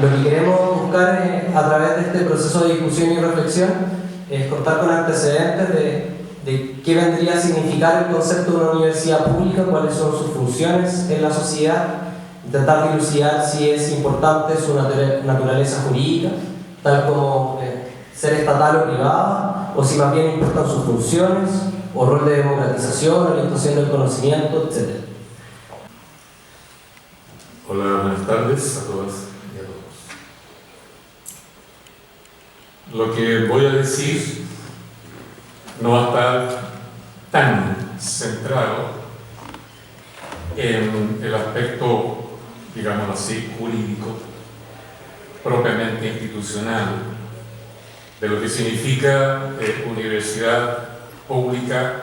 Lo que queremos buscar a través de este proceso de discusión y reflexión es contar con antecedentes de qué vendría a significar el concepto de una universidad pública, cuáles son sus funciones en la sociedad, intentar dilucidar si es importante su naturaleza jurídica, tal como ser estatal o privada, o si más bien importan sus funciones, o rol de democratización, orientación del conocimiento, etc. Hola, buenas tardes a todas y a todos. Lo que voy a decir no va a estar tan centrado en el aspecto, digámoslo así, jurídico, propiamente institucional, de lo que significa universidad pública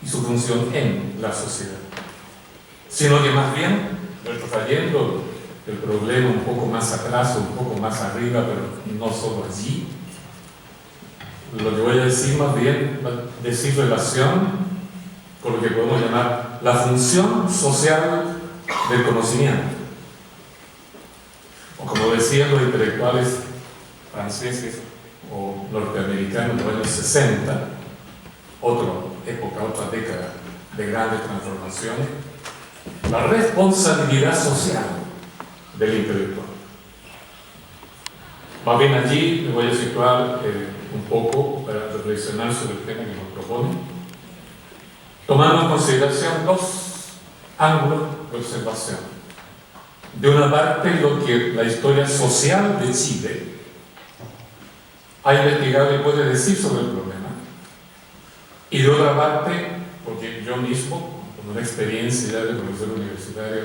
y su función en la sociedad, sino que más bien trayendo el problema un poco más atrás, un poco más arriba, pero no solo allí. Lo que voy a decir más bien va a decir relación con lo que podemos llamar la función social del conocimiento. O como decían los intelectuales franceses o norteamericanos en los años 60, otra época, otra década de grandes transformaciones, la responsabilidad social del intelectual. Más bien allí me voy a situar un poco para reflexionar sobre el tema que nos propone, tomando en consideración dos ángulos de observación. De una parte, lo que la historia social de Chile ha investigado y puede decir sobre el problema, y de otra parte, porque yo mismo, con una experiencia ya de profesor universitario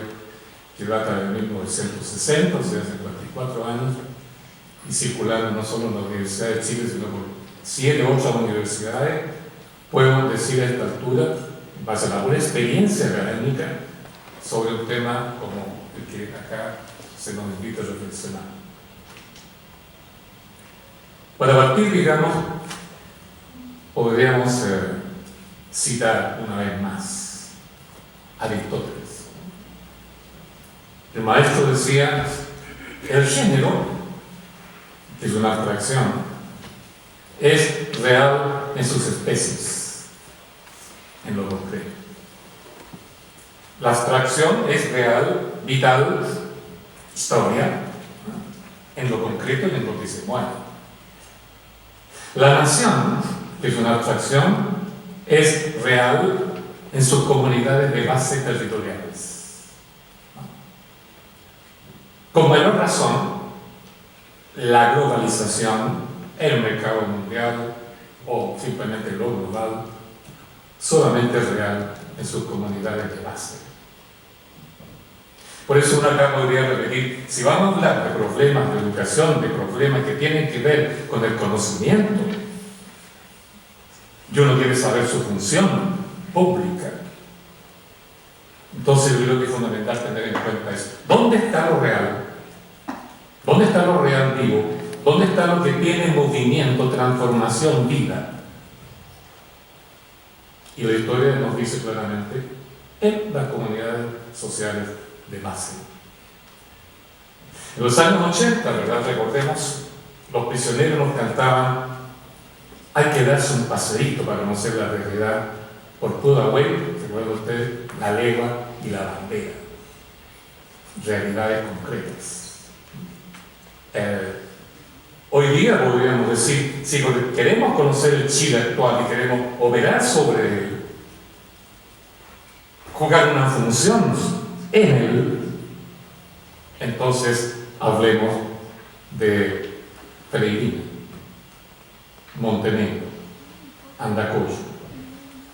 que data de 1960, o sea, hace 44 años, y circulando no solo en la Universidad de Chile, sino por 7 otras universidades, puedo decir a esta altura, base a la buena experiencia académica, sobre un tema como el que acá se nos invita a reflexionar. Para partir, digamos, podríamos citar una vez más a Aristóteles. El maestro decía, el género, que es una abstracción, es real en sus especies, en lo concreto. La abstracción es real, vital, historia, en lo concreto y en lo que se mueve. La nación, que es una abstracción, es real en sus comunidades de base territoriales. Con mayor razón, la globalización, el mercado mundial o simplemente lo global, solamente es real en sus comunidades de base. Por eso uno acá podría repetir, si vamos a hablar de problemas de educación, de problemas que tienen que ver con el conocimiento, y uno quiere saber su función pública, entonces yo creo que es fundamental tener en cuenta eso. ¿Dónde está lo real? ¿Dónde está lo real vivo? ¿Dónde está lo que tiene movimiento, transformación, vida? Y la historia nos dice claramente en las comunidades sociales de base. En los años 80, ¿verdad? Recordemos, los prisioneros nos cantaban, hay que darse un paseíto para conocer la realidad por Pudahuel, recuerda usted, la legua y la bandera. Realidades concretas. Hoy día podríamos decir, si queremos conocer el Chile actual y queremos operar sobre él, jugar una función en él, entonces hablemos de Freirina, Montenegro, Andacollo,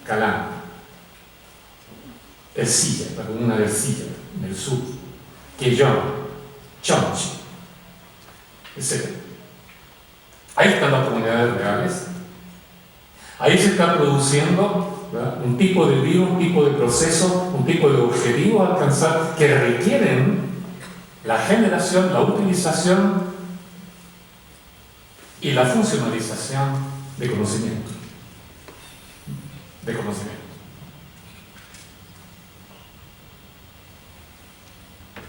Calama, Ercilla, la comuna de Ercilla, en el sur, Quellón, Chonchi, etc. Ahí están las comunidades reales. Ahí se está produciendo, ¿verdad?, un tipo de vida, un tipo de proceso, un tipo de objetivo a alcanzar que requieren la generación, la utilización y la funcionalización de conocimiento. De conocimiento.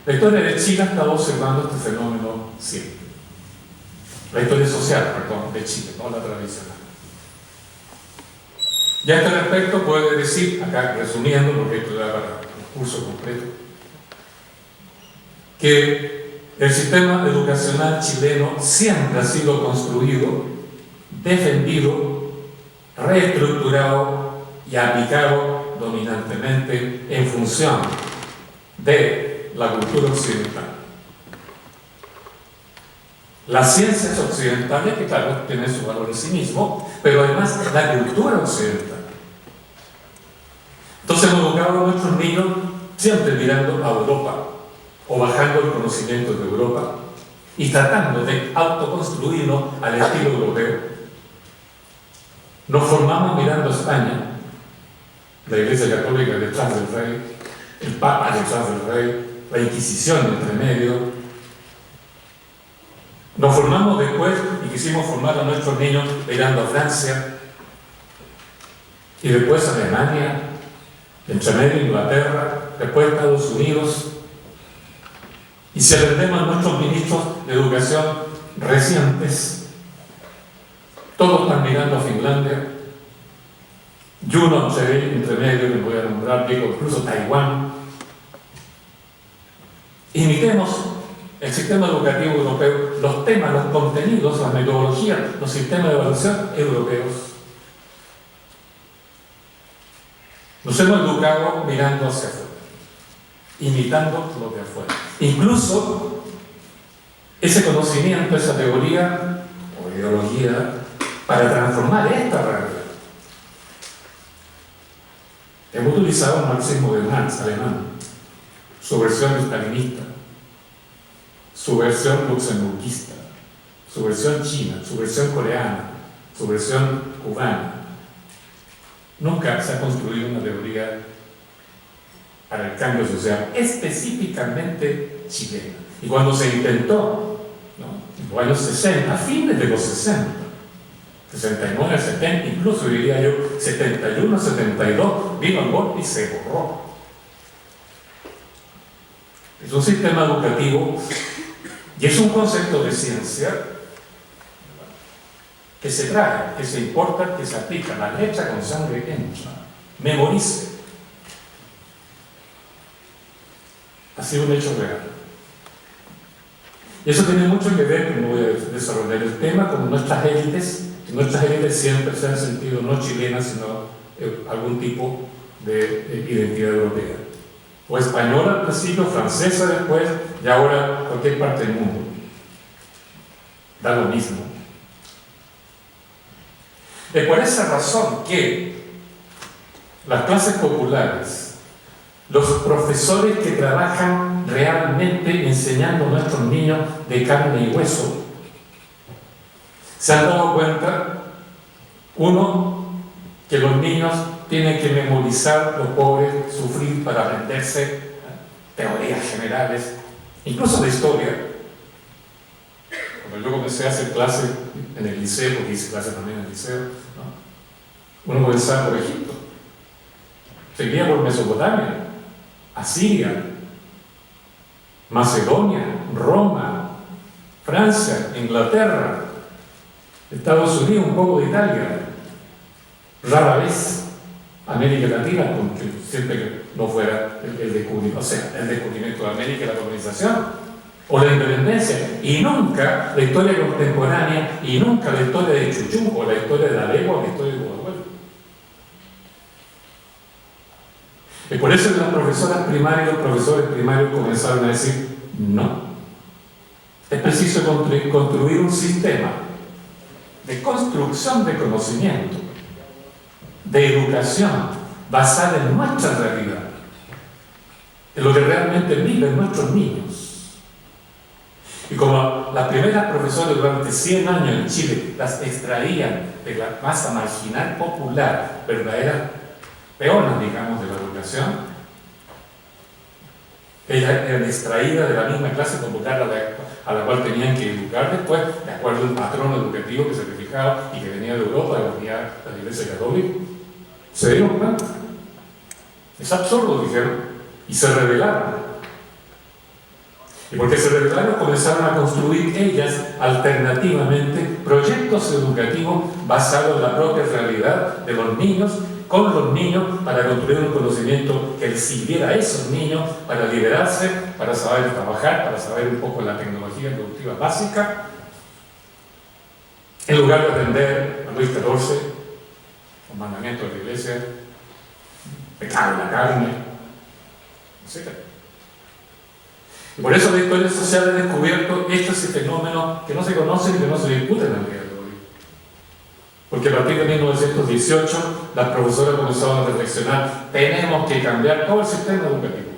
La historia de Chile ha estado observando este fenómeno siempre. La historia social, perdón, de Chile, no la tradicional. Ya a este respecto puede decir, acá resumiendo, porque esto da para un curso completo, que el sistema educacional chileno siempre ha sido construido, defendido, reestructurado y aplicado dominantemente en función de la cultura occidental. Las ciencias occidentales, que claro, tienen su valor en sí mismo, pero además la cultura occidental. Entonces hemos educado a nuestros niños siempre mirando a Europa, o bajando el conocimiento de Europa, y tratando de autoconstruirnos al estilo europeo. Nos formamos mirando a España, la Iglesia Católica detrás del rey, el Papa detrás del rey, la Inquisición entre medio. Nos formamos después y quisimos formar a nuestros niños mirando a Francia, y después a Alemania, entre medio Inglaterra, después Estados Unidos. Y si atendemos a nuestros ministros de educación recientes, todos están mirando a Finlandia, y uno entre medio, que voy a nombrar, digo, incluso Taiwán. Imitemos el sistema educativo europeo, los temas, los contenidos, las metodologías, los sistemas de evaluación europeos. Nos hemos educado mirando hacia afuera, imitando lo de afuera. Incluso ese conocimiento, esa teoría o ideología, para transformar esta realidad. Hemos utilizado el marxismo de Marx, alemán, su versión stalinista, su versión luxemburguista, su versión china, su versión coreana, su versión cubana. Nunca se ha construido una teoría para el cambio social específicamente chilena. Y cuando se intentó, ¿no?, en los años 60, a fines de los 60, 69, 70, incluso diría yo 71, 72, vino el golpe y se borró. Es un sistema educativo y es un concepto de ciencia que se trae, que se importa, que se aplica. La letra con sangre entra. Memorice. Ha sido un hecho real. Y eso tiene mucho que ver, no voy a desarrollar el tema, con nuestras élites. Nuestras élites siempre se han sentido no chilenas, sino algún tipo de identidad europea. O española al principio, francesa después, y ahora cualquier parte del mundo. Da lo mismo. Es por esa razón que las clases populares, los profesores que trabajan realmente enseñando a nuestros niños de carne y hueso, se han dado cuenta, uno, que los niños tienen que memorizar, los pobres, sufrir para aprenderse teorías generales, incluso de historia. Cuando yo comencé a hacer clases en el liceo, porque hice clases también en el liceo, ¿no?, uno comenzaba por Egipto, seguía por Mesopotamia, Asiria, Macedonia, Roma, Francia, Inglaterra, Estados Unidos, un poco de Italia, rara vez América Latina, porque siempre que no fuera el descubrimiento, o sea, el descubrimiento de América y la colonización, o la independencia, y nunca la historia contemporánea, y nunca la historia de Chuchú, o la historia de la lengua, o la historia de Guadalupe. Y por eso las profesoras primarias y los profesores primarios comenzaron a decir, no, es preciso construir un sistema de construcción de conocimiento, de educación basada en nuestra realidad, en lo que realmente viven nuestros niños. Y como las primeras profesoras durante 100 años en Chile las extraían de la masa marginal popular, verdaderas peonas, digamos, de la educación, ellas eran extraídas de la misma clase popular a la cual tenían que educar después, de acuerdo a un patrón educativo que se verificaba y que venía de Europa, de la Iglesia Católica. ¿Se dieron cuenta? Es absurdo, dijeron, y se rebelaron. Y porque se rebelaron, comenzaron a construir ellas alternativamente proyectos educativos basados en la propia realidad de los niños, con los niños, para construir un conocimiento que les sirviera a esos niños para liberarse, para saber trabajar, para saber un poco la tecnología productiva básica, en lugar de atender a Luis XIV, los mandamientos de la Iglesia, pecado de la carne, etc. Y por eso la historia social ha descubierto estos fenómenos que no se conocen y que no se discuten al día de hoy. Porque a partir de 1918 las profesoras comenzaron a reflexionar: tenemos que cambiar todo el sistema educativo.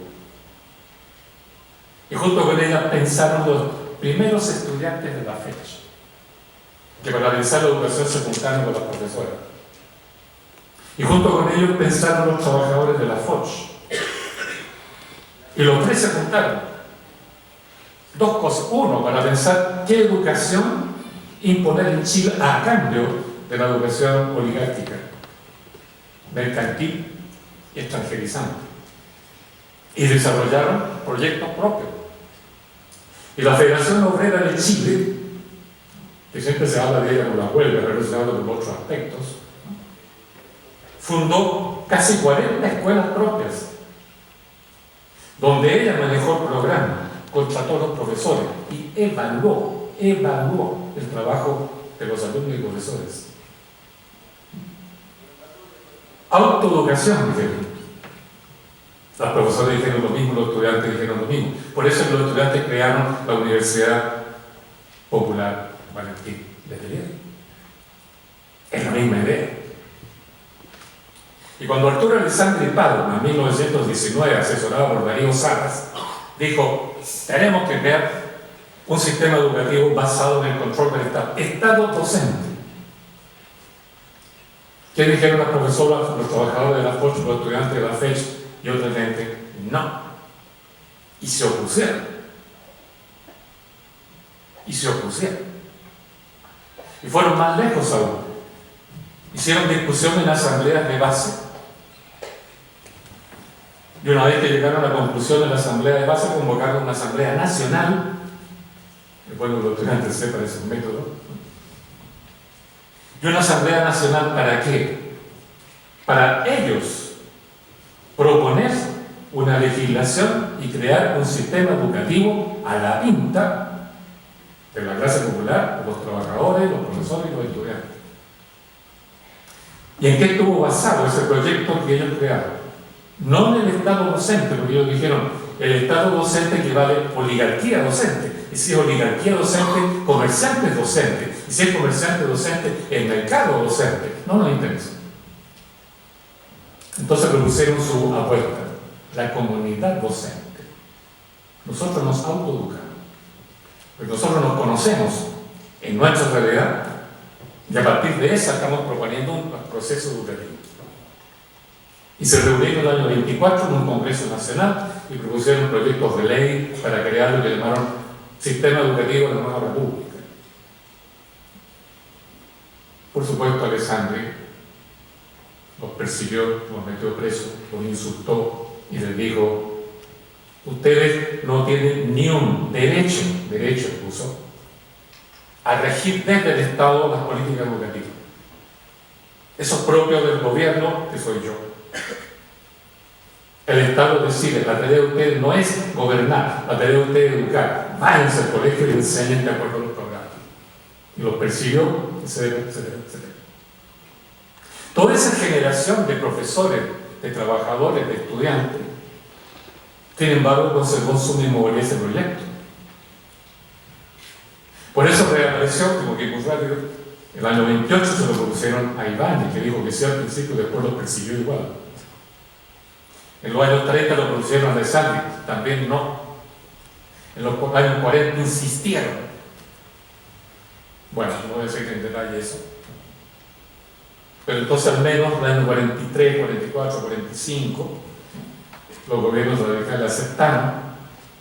Y junto con ellas pensaron los primeros estudiantes de la fecha, que para realizar la educación se juntaron con las profesoras. Y junto con ellos pensaron los trabajadores de la Foch. Y los tres se juntaron. Dos cosas. Uno, para pensar qué educación imponer en Chile a cambio de la educación oligárquica, mercantil y extranjerizante. Y desarrollaron proyectos propios. Y la Federación Obrera de Chile, que siempre se habla de ella con la huelga, pero se habla de otros aspectos, fundó casi 40 escuelas propias, donde ella manejó el programa, contrató a los profesores y evaluó el trabajo de los alumnos y profesores. Autoeducación, dijeron. Las profesoras dijeron lo mismo, los estudiantes dijeron lo mismo. Por eso los estudiantes crearon la Universidad Popular Valentín Letelier. Es la misma idea. Y cuando Arturo Alessandri Padua, en 1919, asesorado por Darío Salas, dijo: tenemos que crear un sistema educativo basado en el control del Estado. Estado docente. ¿Qué dijeron las profesoras, los trabajadores de la FOCH, los estudiantes de la FECH y otra gente? No. Y se opusieron. Y fueron más lejos aún. Hicieron discusión en asambleas de base. Y una vez que llegaron a la conclusión de la asamblea de base, convocaron una asamblea nacional. Después los estudiantes sepan ese método. ¿Y una asamblea nacional para qué? Para ellos proponer una legislación y crear un sistema educativo a la pinta de la clase popular, de los trabajadores, los profesores y los estudiantes. ¿Y en qué estuvo basado ese proyecto que ellos crearon? No en el Estado docente, porque ellos dijeron: el Estado docente equivale a oligarquía docente. Y si es oligarquía docente, comerciantes docentes. Y si es comerciante docente, el mercado docente. No nos interesa. Entonces propusieron su apuesta: la comunidad docente. Nosotros nos autoeducamos. Porque nosotros nos conocemos en nuestra realidad y a partir de esa estamos proponiendo un proceso educativo. Y se reunieron en el año 24 en un Congreso Nacional y propusieron proyectos de ley para crear lo que llamaron Sistema Educativo de la Nueva República. Por supuesto, Alessandri los persiguió, los metió presos, los insultó y les dijo: ustedes no tienen ni un derecho incluso, a regir desde el Estado las políticas educativas. Eso es propio del gobierno, que soy yo. El Estado decide: la tarea de ustedes no es gobernar, la tarea de ustedes es educar. Váyanse al colegio y enseñen de acuerdo a los programas. Y los persiguió, etcétera, etcétera, etcétera. Toda esa generación de profesores, de trabajadores, de estudiantes, sin embargo, conservó en su memoria ese proyecto. Por eso reapareció, como que muy rápido, el año 28 se lo propusieron a Ibáñez, que dijo que sí al principio y después lo persiguió igual. En los años 30 lo propusieron a Alessandri, también no. En los años 40 insistieron. Bueno, no voy a decir en detalle eso. Pero entonces al menos en los años 43, 44, 45, los gobiernos radicales aceptaron,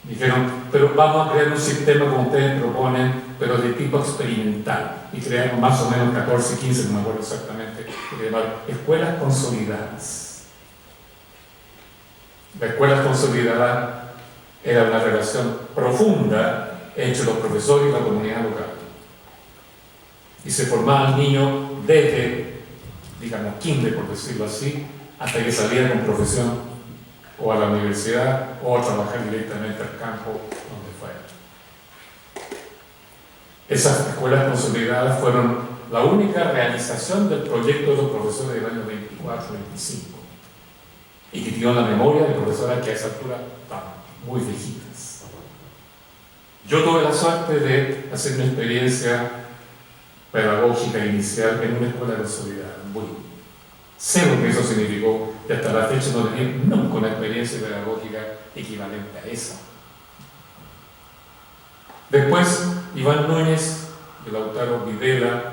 dijeron: pero vamos a crear un sistema como ustedes proponen, pero de tipo experimental. Y crearon más o menos 14, 15, no me acuerdo exactamente, que se llamaron escuelas consolidadas. Las escuelas consolidadas era una relación profunda entre los profesores y la comunidad local. Y se formaban niños desde, digamos, kinder, por decirlo así, hasta que salían con profesión o a la universidad o a trabajar directamente al campo, donde fuera. Esas escuelas consolidadas fueron la única realización del proyecto de los profesores del año 24-25 y que tienen la memoria de profesoras que a esa altura estaban muy viejitas. Yo tuve la suerte de hacer una experiencia pedagógica inicial en una escuela consolidada. Sé lo que eso significó y hasta la fecha no tenía nunca una experiencia pedagógica equivalente a esa. Después, Iván Núñez y Lautaro Videla,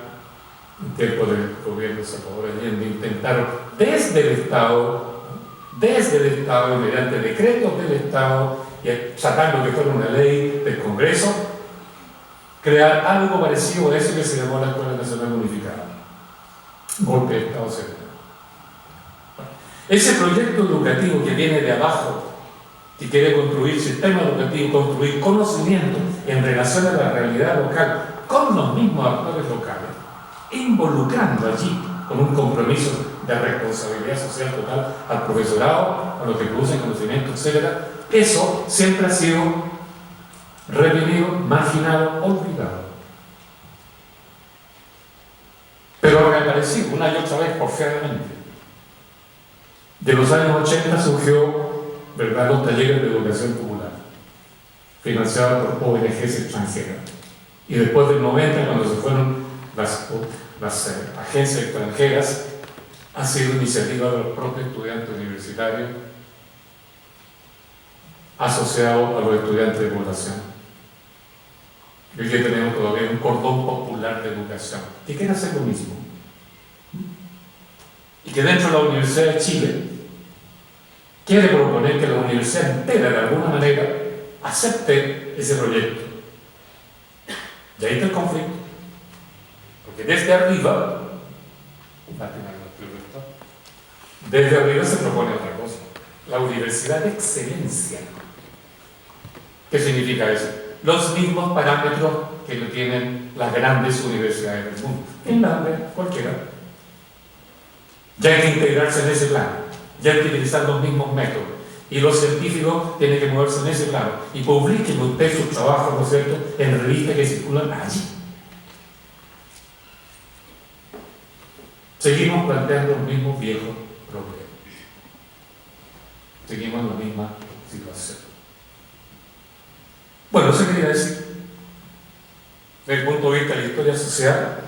en tiempo del gobierno de Salvador Allende, intentaron desde el Estado y mediante decretos del Estado, y sacando que fuera una ley del Congreso, crear algo parecido a eso que se llamó la Escuela Nacional Unificada. Golpe de Estado severo. Ese proyecto educativo que viene de abajo, que quiere construir sistema educativo, construir conocimiento en relación a la realidad local con los mismos actores locales, involucrando allí con un compromiso de responsabilidad social total al profesorado, a los que producen conocimiento, etc. Eso siempre ha sido reprimido, marginado, olvidado. Pero ha reaparecido una y otra vez porfiadamente. De los años 80 surgió, ¿verdad?, los talleres de educación popular, financiados por ONGs extranjeras. Y después del 90, cuando se fueron las agencias extranjeras, ha sido iniciativa de los propios estudiantes universitarios asociados a los estudiantes de población. Y hoy tenemos todavía un cordón popular de educación que quiere hacer lo mismo. Y que dentro de la Universidad de Chile quiere proponer que la universidad entera, de alguna manera, acepte ese proyecto. Y ahí está el conflicto. Porque desde arriba se propone otra cosa. La universidad de excelencia. ¿Qué significa eso? Los mismos parámetros que lo tienen las grandes universidades del mundo. Finlandia, cualquiera. Ya hay que integrarse en ese plano, ya hay que utilizar los mismos métodos. Y los científicos tienen que moverse en ese plano. Y publiquen ustedes sus trabajos, ¿no es cierto?, en revistas que circulan allí. Seguimos planteando los mismos viejos problemas. Seguimos en la misma situación. Bueno, eso quería decir. Desde el punto de vista de la historia social,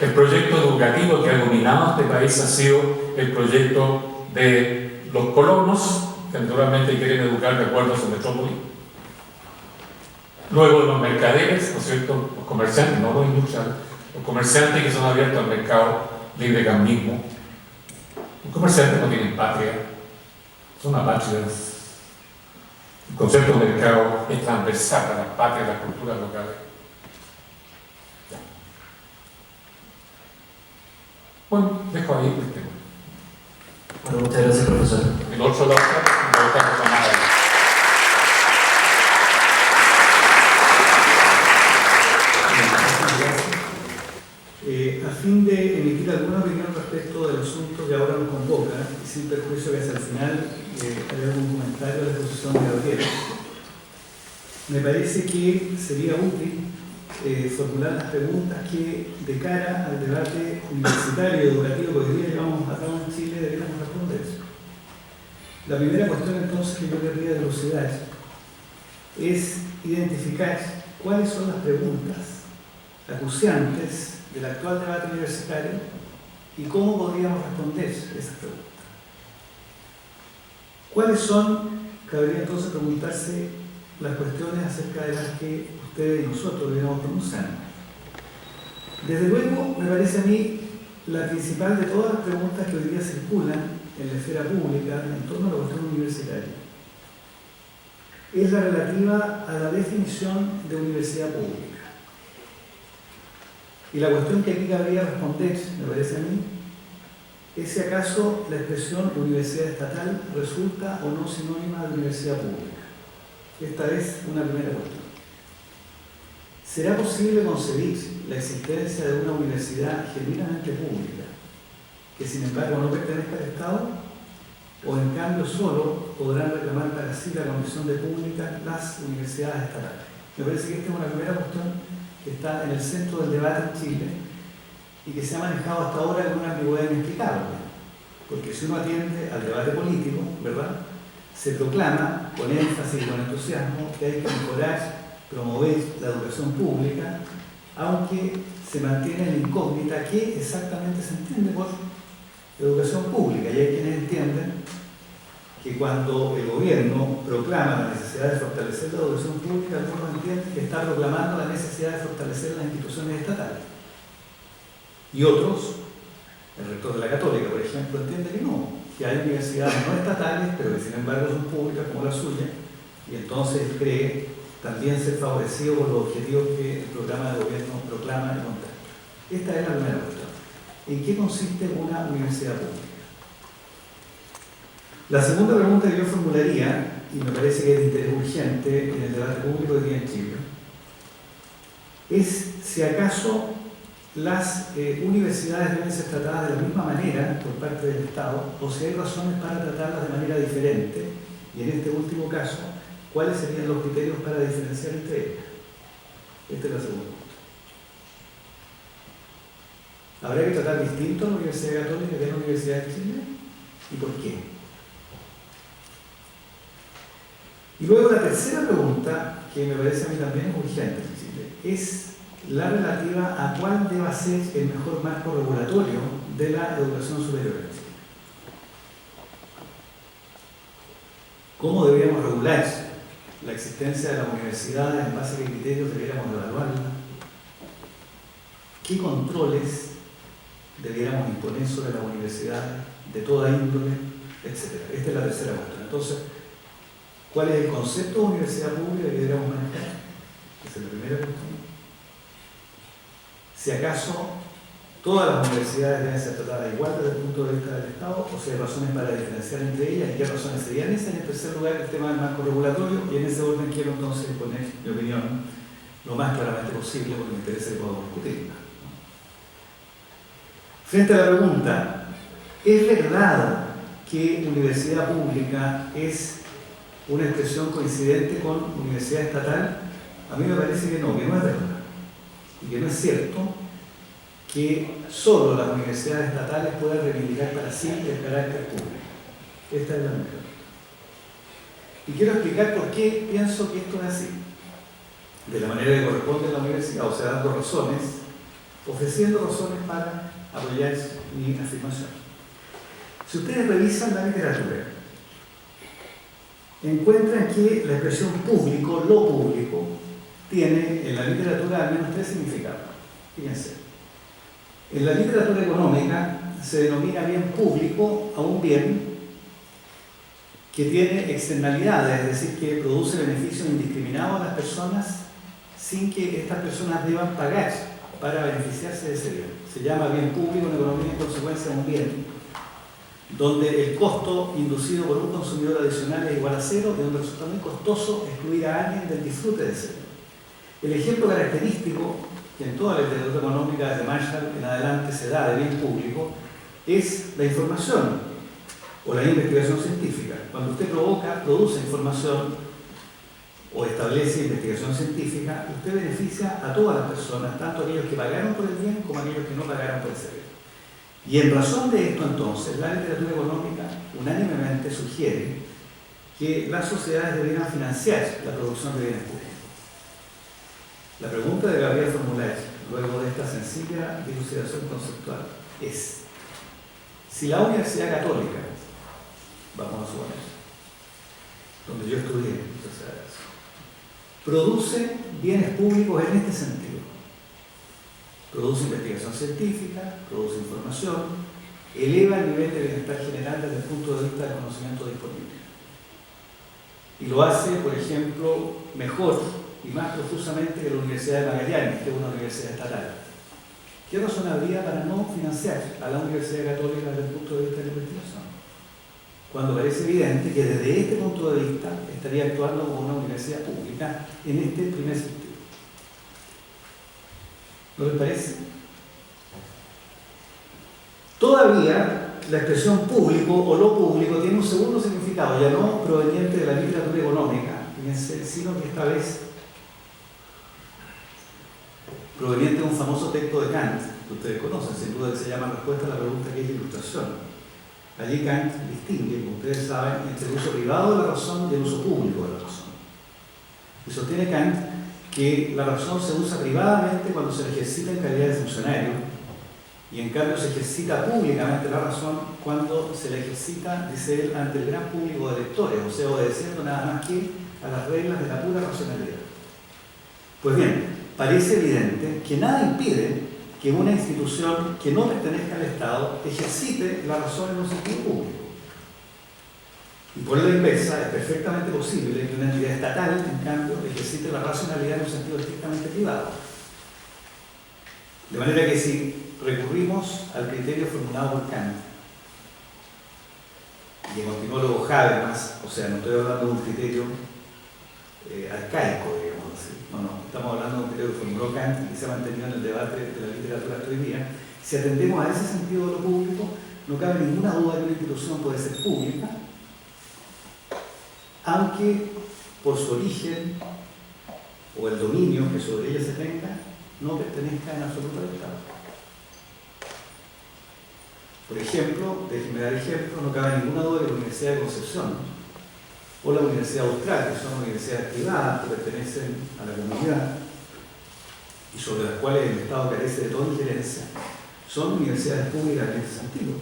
el proyecto educativo que ha dominado este país ha sido el proyecto de los colonos, que naturalmente quieren educar de acuerdo a su metrópoli. Luego los mercaderes, ¿no es cierto?, los comerciantes, no los industriales, los comerciantes que son abiertos al mercado libre cambismo. Los comerciantes no tienen patria, son apátridas. El concepto de mercado es transversal a las patrias, a las culturas locales. Bueno, dejo ahí el tema. Bueno, muchas gracias, profesor. El otro lado, a fin de emitir alguna opinión respecto del asunto que ahora nos convoca, y sin perjuicio que hacia el final haya algún comentario de la exposición de Gabriel, me parece que sería útil formular las preguntas que, de cara al debate universitario y educativo que hoy día llevamos a cabo en Chile, deberíamos responder. La primera cuestión, entonces, que yo querría dilucidar es identificar cuáles son las preguntas acuciantes del actual debate universitario y cómo podríamos responder esas preguntas. ¿Cuáles son? Cabría entonces preguntarse las cuestiones acerca de las que ustedes y nosotros deberíamos pronunciar. Desde luego, me parece a mí la principal de todas las preguntas que hoy día circulan en la esfera pública en torno a la cuestión universitaria es la relativa a la definición de universidad pública. Y la cuestión que aquí cabría responder, me parece a mí, es si acaso la expresión universidad estatal resulta o no sinónima de universidad pública. Esta es una primera cuestión. ¿Será posible concebir la existencia de una universidad genuinamente pública que sin embargo no pertenezca al Estado? ¿O en cambio solo podrán reclamar para sí la condición de pública las universidades estatales? Me parece que esta es una primera cuestión que está en el centro del debate en Chile y que se ha manejado hasta ahora con una ambigüedad inexplicable. Porque si uno atiende al debate político, ¿verdad?, se proclama con énfasis y con entusiasmo que hay que mejorar, promover la educación pública, aunque se mantiene en la incógnita qué exactamente se entiende por educación pública. Y hay quienes entienden que cuando el gobierno proclama la necesidad de fortalecer la educación pública, algunos entienden que está proclamando la necesidad de fortalecer las instituciones estatales. Y otros, el rector de la Católica, por ejemplo, entiende que no, que hay universidades no estatales, pero que sin embargo son públicas como la suya, y entonces cree también ser favorecido por los objetivos que el programa de gobierno proclama y contempla. Esta es la primera cuestión. ¿En qué consiste una universidad pública? La segunda pregunta que yo formularía, y me parece que es de interés urgente en el debate público hoy día en Chile, es si acaso las universidades deben ser tratadas de la misma manera por parte del Estado, o si hay razones para tratarlas de manera diferente, y en este último caso, ¿cuáles serían los criterios para diferenciar entre ellas? Esta es la segunda. ¿Habría que tratar distinto a la Universidad Católica que a la Universidad de Chile? ¿Y por qué? Y luego la tercera pregunta, que me parece a mí también urgente en Chile, es la relativa a cuál deba ser el mejor marco regulatorio de la educación superior en Chile. ¿Cómo deberíamos regular la existencia de las universidades? ¿En base a qué criterios deberíamos evaluarla? ¿Qué controles deberíamos imponer sobre las universidades de toda índole, etcétera? Esta es la tercera cuestión. Entonces, ¿cuál es el concepto de universidad pública que deberíamos manejar? Esa es la primera cuestión. Si acaso todas las universidades deben ser tratadas igual desde el punto de vista del Estado, o si hay razones para diferenciar entre ellas, y qué razones serían esas. Y en tercer lugar, el tema del marco regulatorio, y en ese orden quiero entonces poner mi opinión lo más claramente posible, porque me interesa que podamos discutirla. Frente a la pregunta, ¿es verdad que universidad pública es una expresión coincidente con universidad estatal? A mí me parece que no es verdad. Y que no es cierto que solo las universidades estatales puedan reivindicar para sí el carácter público. Esta es la primera. Y quiero explicar por qué pienso que esto es así. De la manera que corresponde a la universidad, o sea, dando razones, ofreciendo razones para apoyar mi afirmación. Si ustedes revisan la literatura, encuentran que la expresión público, lo público, tiene en la literatura al menos tres significados. Fíjense. En la literatura económica se denomina bien público a un bien que tiene externalidades, es decir, que produce beneficios indiscriminados a las personas sin que estas personas deban pagar para beneficiarse de ese bien. Se llama bien público en economía, en consecuencia un bien donde el costo inducido por un consumidor adicional es igual a cero y donde resulta muy costoso excluir a alguien del disfrute de ese bien. El ejemplo característico que en toda la literatura económica desde Marshall en adelante se da de bien público es la información o la investigación científica. Cuando usted produce información o establece investigación científica, usted beneficia a todas las personas, tanto aquellos que pagaron por el bien como aquellos que no pagaron por ese bien. Y en razón de esto, entonces, la literatura económica unánimemente sugiere que las sociedades debieran financiar la producción de bienes públicos. La pregunta que habría que formular luego de esta sencilla dilucidación conceptual es: si la Universidad Católica, vamos a suponer, donde yo estudié, produce bienes públicos en este sentido, produce investigación científica, produce información, eleva el nivel de bienestar general desde el punto de vista del conocimiento disponible. Y lo hace, por ejemplo, mejor y más profusamente que la Universidad de Magallanes, que es una universidad estatal, ¿Qué razón habría para no financiar a la Universidad Católica desde el punto de vista de la investigación? Cuando parece evidente que desde este punto de vista estaría actuando como una universidad pública en este primer sentido. ¿No les parece? Todavía la expresión público o lo público tiene un segundo significado, ya no proveniente de la literatura económica, sino que esta vez proveniente de un famoso texto de Kant, que ustedes conocen, sin duda, que se llama Respuesta a la pregunta que es la ilustración. Allí Kant distingue, como ustedes saben, entre el uso privado de la razón y el uso público de la razón. Y sostiene Kant que la razón se usa privadamente cuando se ejercita en calidad de funcionario, y en cambio se ejercita públicamente la razón cuando se la ejercita, dice él, ante el gran público de lectores, o sea, obedeciendo nada más que a las reglas de la pura racionalidad. Pues bien, parece evidente que nada impide que una institución que no pertenezca al Estado ejercite la razón en un sentido público. Y por la inversa, es perfectamente posible que una entidad estatal, en cambio, ejercite la racionalidad en un sentido estrictamente privado. De manera que si recurrimos al criterio formulado por Kant, y que continuó luego Habermas, o sea, no estoy hablando de un criterio arcaico, digamos así. No, estamos hablando de un criterio que formuló Kant y que se ha mantenido en el debate de la literatura hasta hoy día. Si atendemos a ese sentido de lo público, no cabe ninguna duda que una institución puede ser pública, aunque por su origen o el dominio que sobre ella se tenga, no pertenezca en absoluto al Estado. Por ejemplo, déjenme dar ejemplo, no cabe ninguna duda que la Universidad de Concepción o la Universidad Austral, que son universidades privadas que pertenecen a la comunidad y sobre las cuales el Estado carece de toda injerencia, son universidades públicas en ese sentido.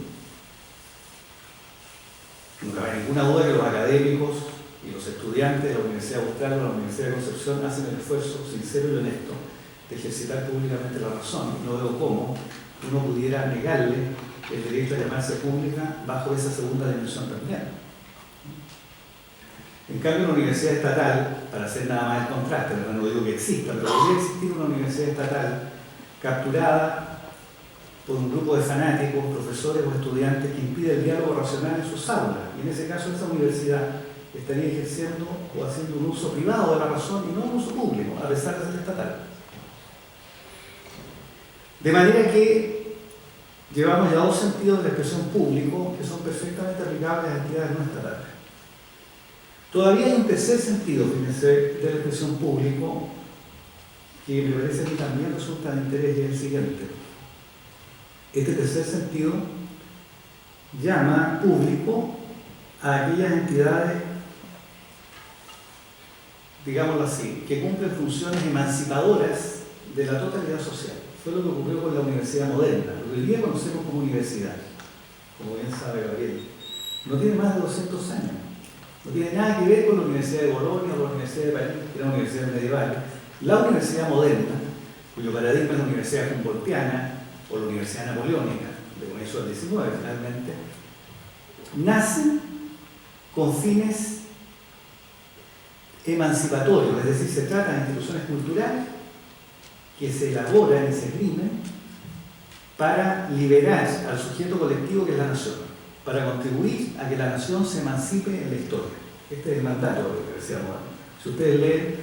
No cabe ninguna duda que los académicos y los estudiantes de la Universidad Austral o la Universidad de Concepción hacen el esfuerzo sincero y honesto de ejercitar públicamente la razón. No veo cómo uno pudiera negarle el derecho a llamarse pública bajo esa segunda dimensión también. En cambio, una universidad estatal, para hacer nada más el contraste, no digo que exista, pero podría existir una universidad estatal capturada por un grupo de fanáticos, profesores o estudiantes que impide el diálogo racional en sus aulas. Y en ese caso, esa universidad estaría ejerciendo o haciendo un uso privado de la razón y no un uso público, a pesar de ser estatal. De manera que llevamos ya dos sentidos de la expresión público que son perfectamente aplicables a entidades no estatales. Todavía hay un tercer sentido, fíjense, de la expresión público que me parece que también resulta de interés y es el siguiente. Este tercer sentido llama público a aquellas entidades, digámoslo así, que cumplen funciones emancipadoras de la totalidad social. Fue lo que ocurrió con la universidad moderna, lo que hoy día conocemos como universidad, como bien sabe Gabriel. No tiene más de 200 años. No tiene nada que ver con la Universidad de Bolonia o la Universidad de París, que era una universidad medieval. La universidad moderna, cuyo paradigma es la Universidad Humboldtiana o la Universidad Napoleónica, de comienzo del XIX finalmente, nace con fines emancipatorios, es decir, se trata de instituciones culturales que se elaboran y se esgrimen para liberar al sujeto colectivo que es la nación, para contribuir a que la nación se emancipe en la historia. Este es el mandato de la Universidad Moderna. Si ustedes leen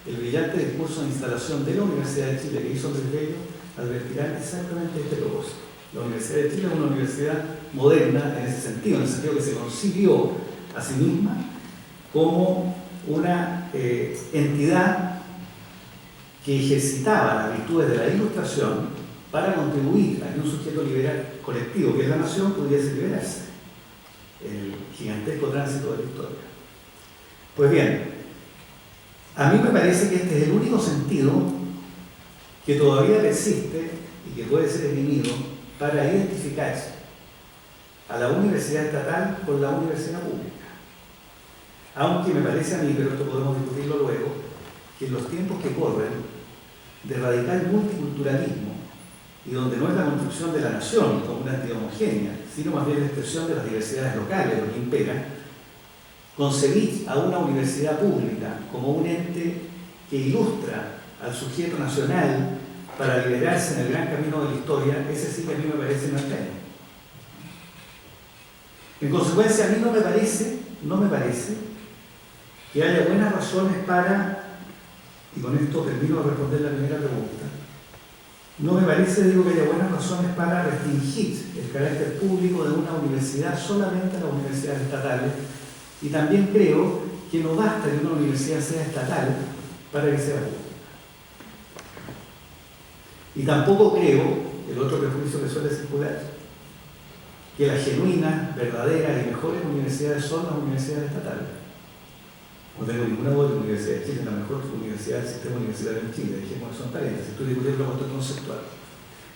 el brillante discurso de instalación de la Universidad de Chile que hizo Andrés Bello, advertirán exactamente este propósito. La Universidad de Chile es una universidad moderna en ese sentido, en el sentido que se concibió a sí misma como una entidad que ejercitaba las virtudes de la ilustración para contribuir a que un sujeto liberal colectivo, que es la nación, pudiese liberarse en el gigantesco tránsito de la historia. Pues bien, a mí me parece que este es el único sentido que todavía persiste y que puede ser esgrimido para identificar a la universidad estatal con la universidad pública. Aunque me parece a mí, pero esto podemos discutirlo luego, que en los tiempos que corren de radical multiculturalismo y donde no es la construcción de la nación como una entidad homogénea, sino más bien la expresión de las diversidades locales, lo que impera, concebir a una universidad pública como un ente que ilustra al sujeto nacional para liberarse en el gran camino de la historia, ese sí que a mí me parece un empeño. En consecuencia, a mí no me parece que haya buenas razones para, y con esto termino de responder la primera pregunta, no me parece, digo, que haya buenas razones para restringir el carácter público de una universidad solamente a las universidades estatales, y también creo que no basta que una universidad sea estatal para que sea pública. Y tampoco creo, el otro prejuicio que suele circular, que las genuinas, verdaderas y mejores universidades son las universidades estatales. No tengo ninguna otra universidad de Chile, la mejor universidad del sistema universitario en Chile, dijimos que son paréntesis, estoy discutiendo la cuestión conceptual.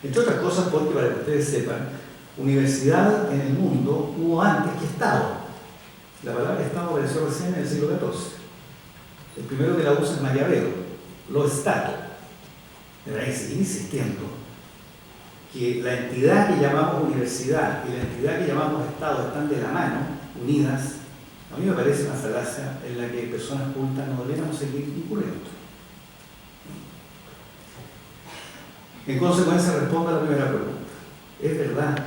Entre otras cosas porque, para que ustedes sepan, universidad en el mundo hubo antes que Estado. La palabra Estado apareció recién en el siglo XIV. El primero que la usa es Maquiavelo, lo Stato. Debería seguir insistiendo que la entidad que llamamos universidad y la entidad que llamamos Estado están de la mano, unidas. A mí me parece una falacia en la que personas cultas no deberíamos seguir incurriendo. En consecuencia, respondo a la primera pregunta. ¿Es verdad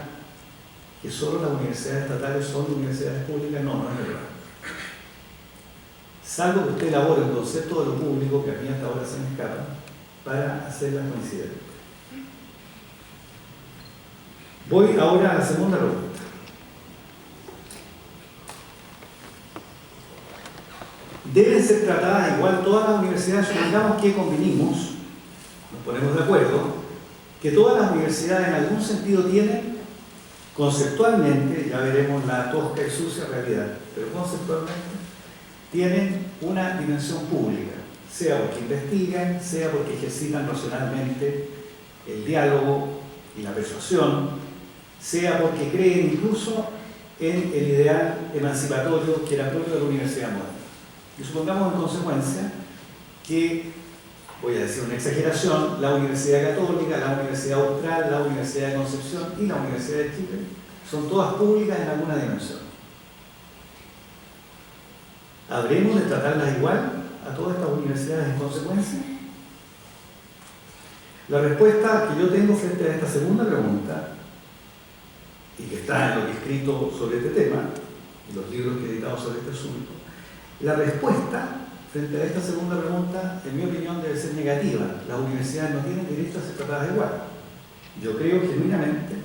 que solo las universidades estatales son universidades públicas? No, no es verdad. Salvo que usted elabore un concepto de lo público, que a mí hasta ahora se me escapa, para hacerlas coincidentes. Voy ahora a la segunda pregunta. Deben ser tratadas igual todas las universidades. Supongamos que convinimos, nos ponemos de acuerdo, que todas las universidades en algún sentido tienen, conceptualmente, ya veremos la tosca y sucia realidad, pero conceptualmente, tienen una dimensión pública, sea porque investigan, sea porque ejercitan racionalmente el diálogo y la persuasión, sea porque creen incluso en el ideal emancipatorio que era propio de la universidad moderna. Y supongamos en consecuencia que, voy a decir una exageración, la Universidad Católica, la Universidad Austral, la Universidad de Concepción y la Universidad de Chile son todas públicas en alguna dimensión. ¿Habremos de tratarlas igual a todas estas universidades en consecuencia? La respuesta que yo tengo frente a esta segunda pregunta, y que está en lo que he escrito sobre este tema, y los libros que he editado sobre este asunto, la respuesta frente a esta segunda pregunta, en mi opinión, debe ser negativa. Las universidades no tienen derecho a ser tratadas igual. Yo creo genuinamente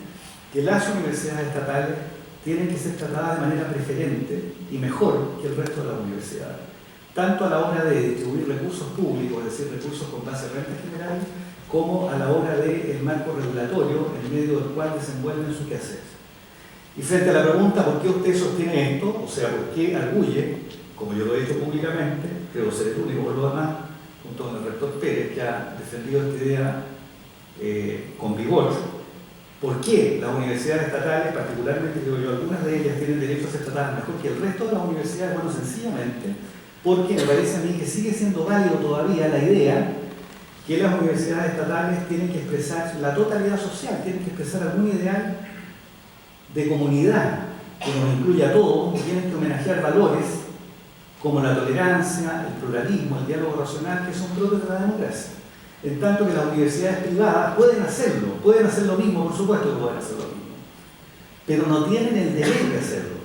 que las universidades estatales tienen que ser tratadas de manera preferente y mejor que el resto de las universidades, tanto a la hora de distribuir recursos públicos, es decir, recursos con base a renta general, como a la hora del marco regulatorio en medio del cual desenvuelven su quehacer. Y frente a la pregunta ¿por qué usted sostiene esto? O sea, ¿por qué arguye, como yo lo he hecho públicamente, creo ser el único por lo demás, junto con el rector Pérez, que ha defendido esta idea con vigor? ¿Por qué las universidades estatales, particularmente creo yo, algunas de ellas tienen derecho a ser tratadas mejor que el resto de las universidades? Bueno, sencillamente porque me parece a mí que sigue siendo válido todavía la idea que las universidades estatales tienen que expresar la totalidad social, tienen que expresar algún ideal de comunidad que nos incluya a todos, y tienen que homenajear valores como la tolerancia, el pluralismo, el diálogo racional, que son propios de la democracia. En tanto que las universidades privadas pueden hacerlo, pueden hacer lo mismo, por supuesto que pueden hacer lo mismo, pero no tienen el deber de hacerlo.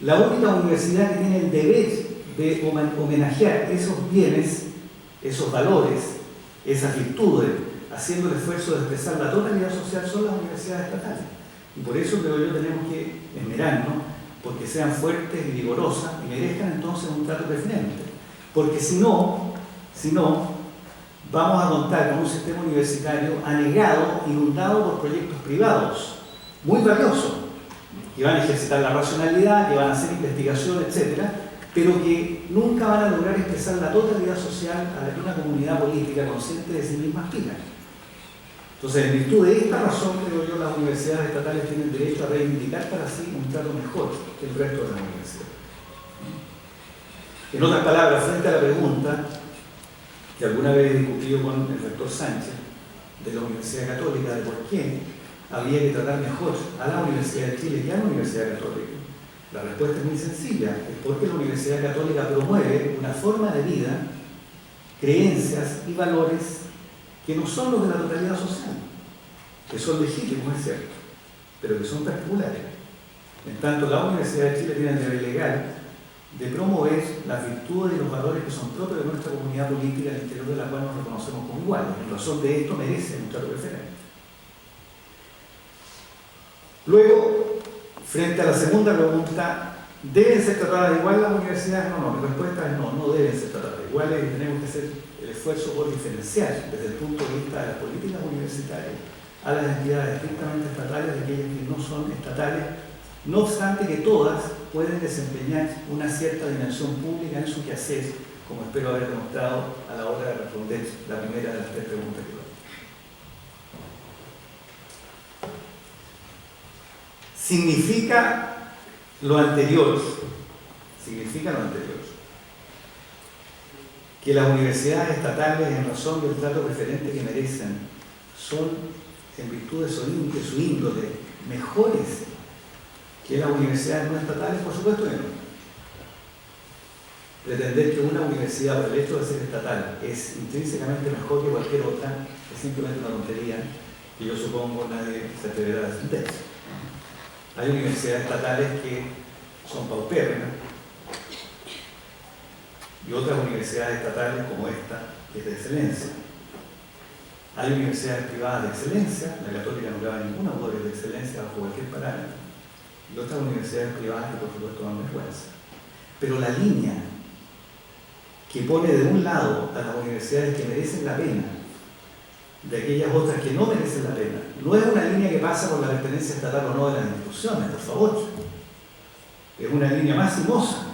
La única universidad que tiene el deber de homenajear esos bienes, esos valores, esas virtudes, haciendo el esfuerzo de expresar la totalidad social, son las universidades estatales. Y por eso creo yo tenemos que esmerarnos porque sean fuertes y vigorosas y merezcan entonces un trato preferente. Porque si no, vamos a contar con un sistema universitario anegado, inundado por proyectos privados, muy valiosos, que van a ejercitar la racionalidad, que van a hacer investigación, etc., pero que nunca van a lograr expresar la totalidad social a la que una comunidad política consciente de sí misma aspira. Entonces, en virtud de esta razón, creo yo, las universidades estatales tienen derecho a reivindicar para sí un trato mejor que el resto de las universidades. En otras palabras, frente a la pregunta que alguna vez he discutido con el rector Sánchez de la Universidad Católica de por qué había que tratar mejor a la Universidad de Chile que a la Universidad Católica, la respuesta es muy sencilla: es porque la Universidad Católica promueve una forma de vida, creencias y valores que no son los de la totalidad social, que son legítimos, es cierto, pero que son particulares. En tanto, la Universidad de Chile tiene el deber legal de promover las virtudes y los valores que son propios de nuestra comunidad política, al interior de la cual nos reconocemos como iguales. En razón de esto merece un trato preferente. Luego, frente a la segunda pregunta, ¿deben ser tratadas igual las universidades? No, mi respuesta es no, no deben ser tratadas iguales y tenemos que hacer el esfuerzo por diferenciar desde el punto de vista de las políticas universitarias a las entidades estrictamente estatales de aquellas que no son estatales, no obstante que todas pueden desempeñar una cierta dimensión pública en su quehacer, como espero haber demostrado a la hora de responder la primera de las tres preguntas que lo. Significa lo anterior, que las universidades estatales, en razón del trato preferente que merecen, son, en virtud de su índole, mejores que las universidades no estatales. Por supuesto que no. Pretender que una universidad, por el hecho de ser estatal, es intrínsecamente mejor que cualquier otra, es simplemente una tontería que yo supongo nadie se atreverá a defender. Hay universidades estatales que son paupérrimas y otras universidades estatales como esta, que es de excelencia. Hay universidades privadas de excelencia, la Católica no cabe ninguna duda que es de excelencia bajo cualquier parámetro, y otras universidades privadas que por supuesto dan vergüenza. Pero la línea que pone de un lado a las universidades que merecen la pena de aquellas otras que no merecen la pena, no es una línea que pasa por la pertenencia estatal o no de las instituciones, por favor. Es una línea más sinuosa,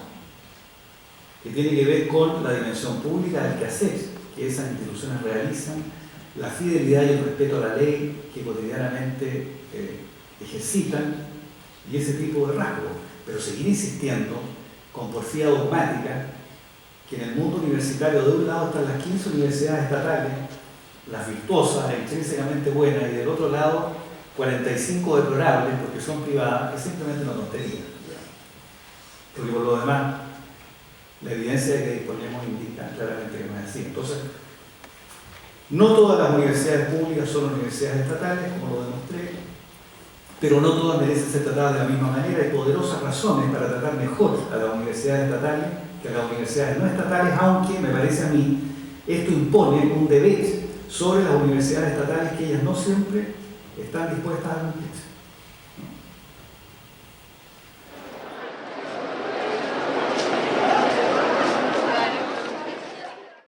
que tiene que ver con la dimensión pública del quehacer que esas instituciones realizan, la fidelidad y el respeto a la ley que cotidianamente ejercitan, y ese tipo de rasgos. Pero seguir insistiendo con porfía dogmática que en el mundo universitario de un lado están las 15 universidades estatales, las virtuosas, intrínsecamente buenas, y del otro lado 45 deplorables porque son privadas, es simplemente una tontería. Porque por lo demás, la evidencia que disponemos indica claramente que no es así. Entonces, no todas las universidades públicas son universidades estatales, como lo demostré, pero no todas merecen ser tratadas de la misma manera. Hay poderosas razones para tratar mejor a las universidades estatales que a las universidades no estatales, aunque me parece a mí esto impone un deber sobre las universidades estatales que ellas no siempre están dispuestas a cumplir.